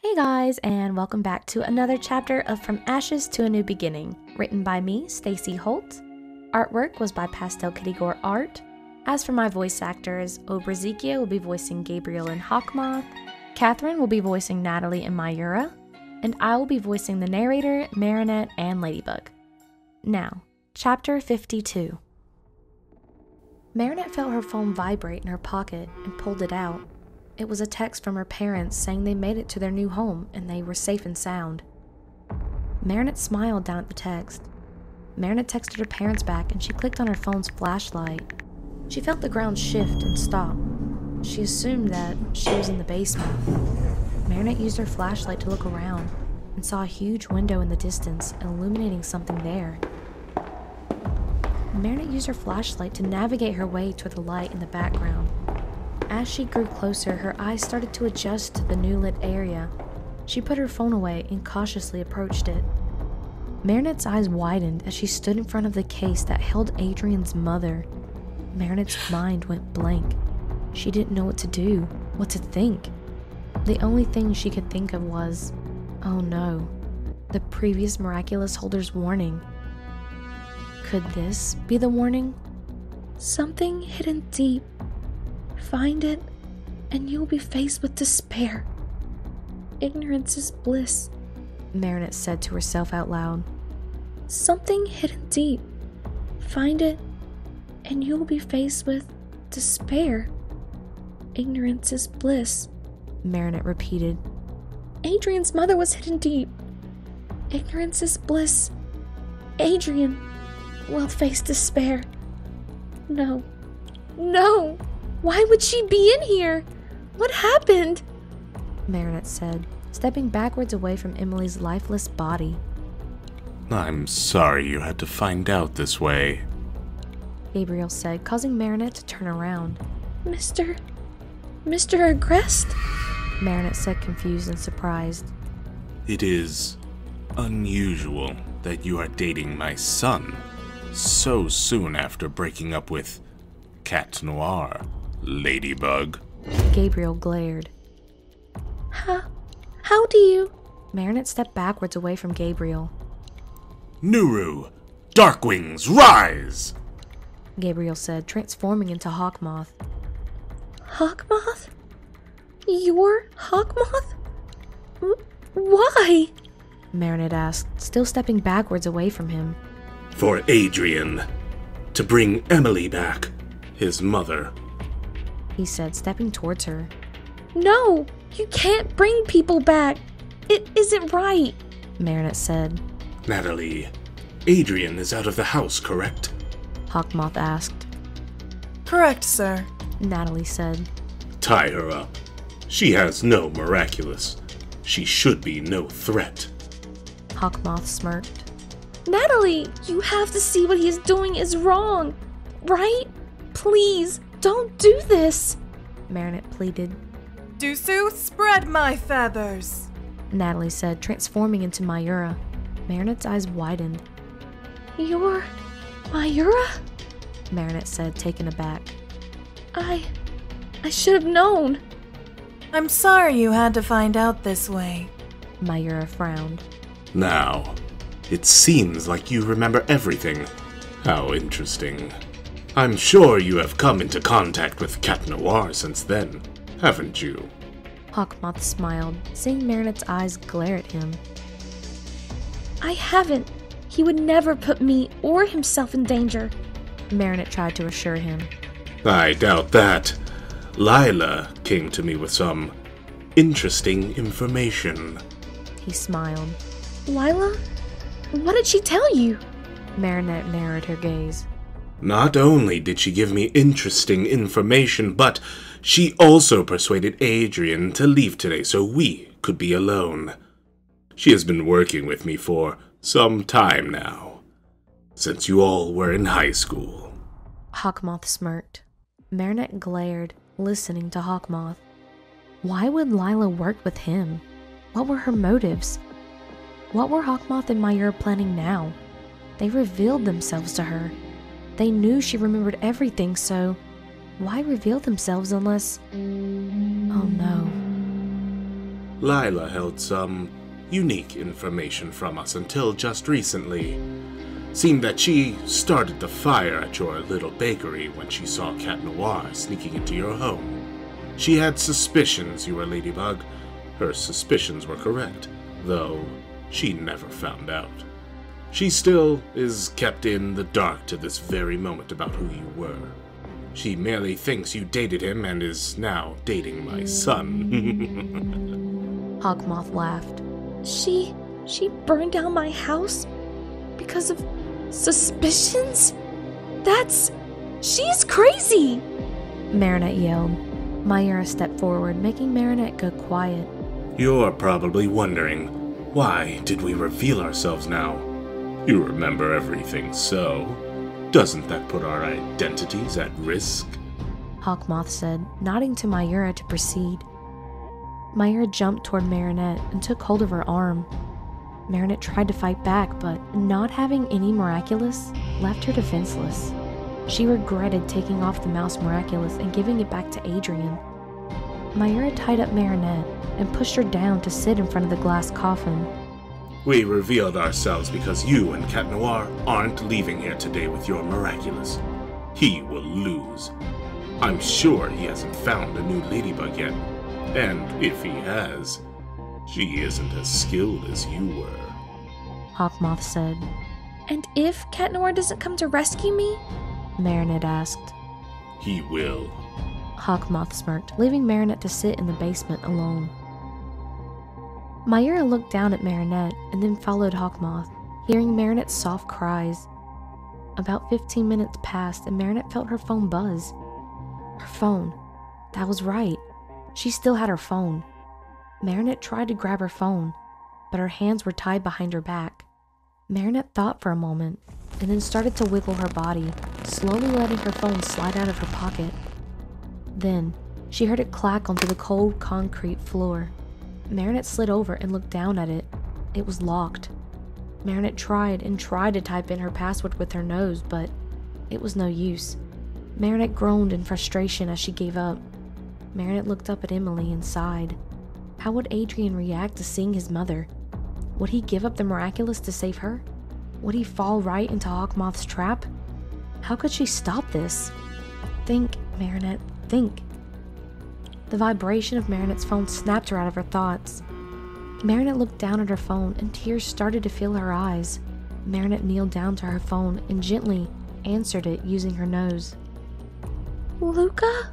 Hey guys, and welcome back to another chapter of From Ashes to a New Beginning, written by me, Stacey Holt. Artwork was by Pastel Kitty Gore Art. As for my voice actors, Obrazikia will be voicing Gabriel in Hawkmoth, Catherine will be voicing Natalie in Mayura, and I will be voicing the narrator, Marinette, and Ladybug. Now, Chapter 52. Marinette felt her phone vibrate in her pocket and pulled it out. It was a text from her parents saying they made it to their new home and they were safe and sound. Marinette smiled down at the text. Marinette texted her parents back and she clicked on her phone's flashlight. She felt the ground shift and stop. She assumed that she was in the basement. Marinette used her flashlight to look around and saw a huge window in the distance illuminating something there. Marinette used her flashlight to navigate her way toward the light in the background. As she grew closer, her eyes started to adjust to the new lit area. She put her phone away and cautiously approached it. Marinette's eyes widened as she stood in front of the case that held Adrian's mother. Marinette's mind went blank. She didn't know what to do, what to think. The only thing she could think of was, oh no, the previous miraculous holder's warning. Could this be the warning? Something hidden deep. Find it, and you will be faced with despair. Ignorance is bliss, Marinette said to herself out loud. Something hidden deep. Find it, and you will be faced with despair. Ignorance is bliss, Marinette repeated. Adrian's mother was hidden deep. Ignorance is bliss. Adrian will face despair. No. No! Why would she be in here? What happened? Marinette said, stepping backwards away from Emily's lifeless body. I'm sorry you had to find out this way, Gabriel said, causing Marinette to turn around. Mr. Agreste? Marinette said, confused and surprised. It is unusual that you are dating my son so soon after breaking up with Cat Noir, Ladybug. Gabriel glared. How do you? Marinette stepped backwards away from Gabriel. Nuru, Darkwings, rise! Gabriel said, transforming into Hawkmoth. Hawkmoth? You're Hawkmoth? Why? Marinette asked, still stepping backwards away from him. For Adrian, to bring Emily back, his mother, he said, stepping towards her. No, you can't bring people back. It isn't right, Marinette said. Natalie, Adrian is out of the house, correct? Hawkmoth asked. Correct, sir, Natalie said. Tie her up. She has no miraculous. She should be no threat. Hawkmoth smirked. Natalie, you have to see what he is doing is wrong, right? Please, don't do this, Marinette pleaded. Dusu, spread my feathers, Natalie said, transforming into Mayura. Marinette's eyes widened. You're Mayura? Marinette said, taken aback. I should have known. I'm sorry you had to find out this way, Mayura frowned. Now, it seems like you remember everything. How interesting. I'm sure you have come into contact with Cat Noir since then, haven't you? Hawkmoth smiled, seeing Marinette's eyes glare at him. I haven't. He would never put me or himself in danger, Marinette tried to assure him. I doubt that. Lila came to me with some interesting information. He smiled. Lila? What did she tell you? Marinette narrowed her gaze. Not only did she give me interesting information, but she also persuaded Adrian to leave today so we could be alone. She has been working with me for some time now, since you all were in high school. Hawkmoth smirked. Marinette glared, listening to Hawkmoth. Why would Lila work with him? What were her motives? What were Hawkmoth and Mayura planning now? They revealed themselves to her. They knew she remembered everything, so why reveal themselves unless... Oh no. Lila held some unique information from us until just recently. Seemed that she started the fire at your little bakery when she saw Cat Noir sneaking into your home. She had suspicions you were Ladybug. Her suspicions were correct, though she never found out. She still is kept in the dark to this very moment about who you were. She merely thinks you dated him and is now dating my son. Hawkmoth laughed. She burned down my house because of suspicions? She's crazy! Marinette yelled. Mayura stepped forward, making Marinette go quiet. You're probably wondering, why did we reveal ourselves now? You remember everything, so doesn't that put our identities at risk? Hawkmoth said, nodding to Mayura to proceed. Mayura jumped toward Marinette and took hold of her arm. Marinette tried to fight back, but not having any Miraculous left her defenseless. She regretted taking off the mouse Miraculous and giving it back to Adrien. Mayura tied up Marinette and pushed her down to sit in front of the glass coffin. We revealed ourselves because you and Cat Noir aren't leaving here today with your Miraculous. He will lose. I'm sure he hasn't found a new Ladybug yet, and if he has, she isn't as skilled as you were. Hawkmoth said. And if Cat Noir doesn't come to rescue me? Marinette asked. He will. Hawkmoth smirked, leaving Marinette to sit in the basement alone. Mayura looked down at Marinette and then followed Hawkmoth, hearing Marinette's soft cries. About 15 minutes passed and Marinette felt her phone buzz. Her phone. That was right. She still had her phone. Marinette tried to grab her phone, but her hands were tied behind her back. Marinette thought for a moment, and then started to wiggle her body, slowly letting her phone slide out of her pocket. Then, she heard it clack onto the cold concrete floor. Marinette slid over and looked down at it. It was locked. Marinette tried and tried to type in her password with her nose, but it was no use. Marinette groaned in frustration as she gave up. Marinette looked up at Emily and sighed. How would Adrien react to seeing his mother? Would he give up the Miraculous to save her? Would he fall right into Hawkmoth's trap? How could she stop this? Think, Marinette, think. The vibration of Marinette's phone snapped her out of her thoughts. Marinette looked down at her phone and tears started to fill her eyes. Marinette kneeled down to her phone and gently answered it using her nose. Luca?